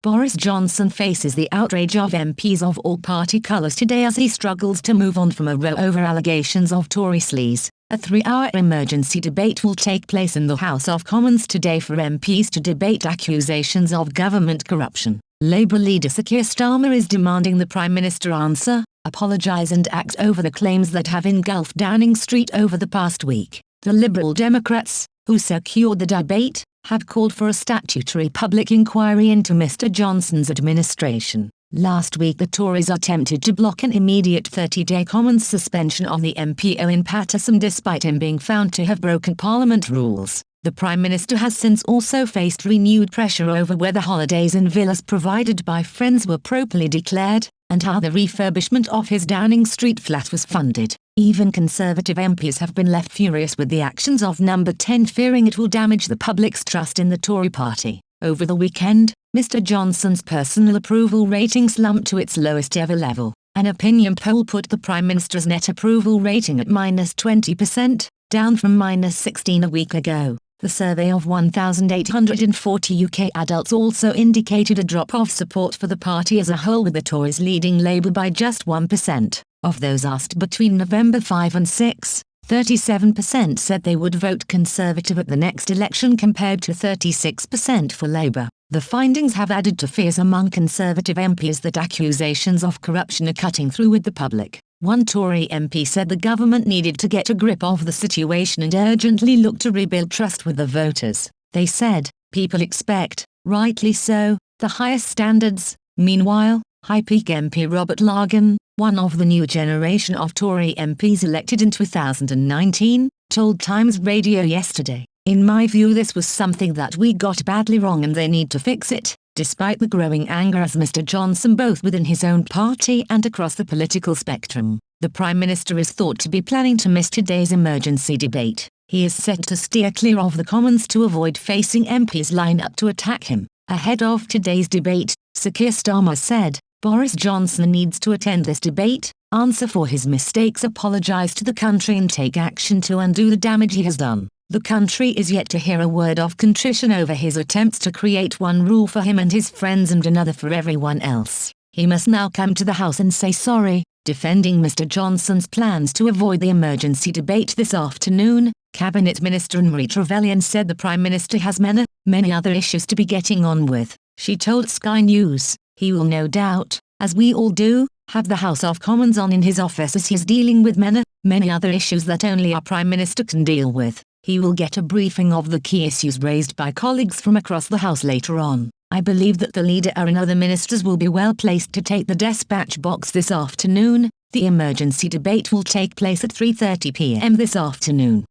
Boris Johnson faces the outrage of MPs of all party colours today as he struggles to move on from a row over allegations of Tory sleaze. A 3-hour emergency debate will take place in the House of Commons today for MPs to debate accusations of government corruption. Labour leader Sir Keir Starmer is demanding the Prime Minister answer, apologise and act over the claims that have engulfed Downing Street over the past week. The Liberal Democrats, who secured the debate, have called for a statutory public inquiry into Mr Johnson's administration. Last week the Tories attempted to block an immediate 30-day Commons suspension of the MP Owen Paterson despite him being found to have broken Parliament rules. The Prime Minister has since also faced renewed pressure over whether holidays in villas provided by friends were properly declared, and how the refurbishment of his Downing Street flat was funded. Even Conservative MPs have been left furious with the actions of Number 10, fearing it will damage the public's trust in the Tory party. Over the weekend, Mr Johnson's personal approval rating slumped to its lowest ever level. An opinion poll put the Prime Minister's net approval rating at -20%, down from -16% a week ago. The survey of 1,840 UK adults also indicated a drop of support for the party as a whole, with the Tories leading Labour by just 1%. Of those asked between November 5 and 6, 37% said they would vote Conservative at the next election compared to 36% for Labour. The findings have added to fears among Conservative MPs that accusations of corruption are cutting through with the public. One Tory MP said the government needed to get a grip of the situation and urgently look to rebuild trust with the voters. They said, "People expect, rightly so, the highest standards." Meanwhile, High Peak MP Robert Largan, one of the new generation of Tory MPs elected in 2019, told Times Radio yesterday, "In my view this was something that we got badly wrong and they need to fix it." Despite the growing anger as Mr Johnson both within his own party and across the political spectrum, the Prime Minister is thought to be planning to miss today's emergency debate. He is set to steer clear of the Commons to avoid facing MPs line up to attack him. Ahead of today's debate, Sir Keir Starmer said, "Boris Johnson needs to attend this debate, answer for his mistakes, apologise to the country and take action to undo the damage he has done. The country is yet to hear a word of contrition over his attempts to create one rule for him and his friends and another for everyone else. He must now come to the House and say sorry." Defending Mr Johnson's plans to avoid the emergency debate this afternoon, Cabinet Minister Marie Trevelyan said the Prime Minister has many other issues to be getting on with. She told Sky News, "He will no doubt, as we all do, have the House of Commons on in his office as he's dealing with many other issues that only our Prime Minister can deal with. He will get a briefing of the key issues raised by colleagues from across the House later on. I believe that the leader and other ministers will be well placed to take the dispatch box this afternoon." The emergency debate will take place at 3:30 p.m. this afternoon.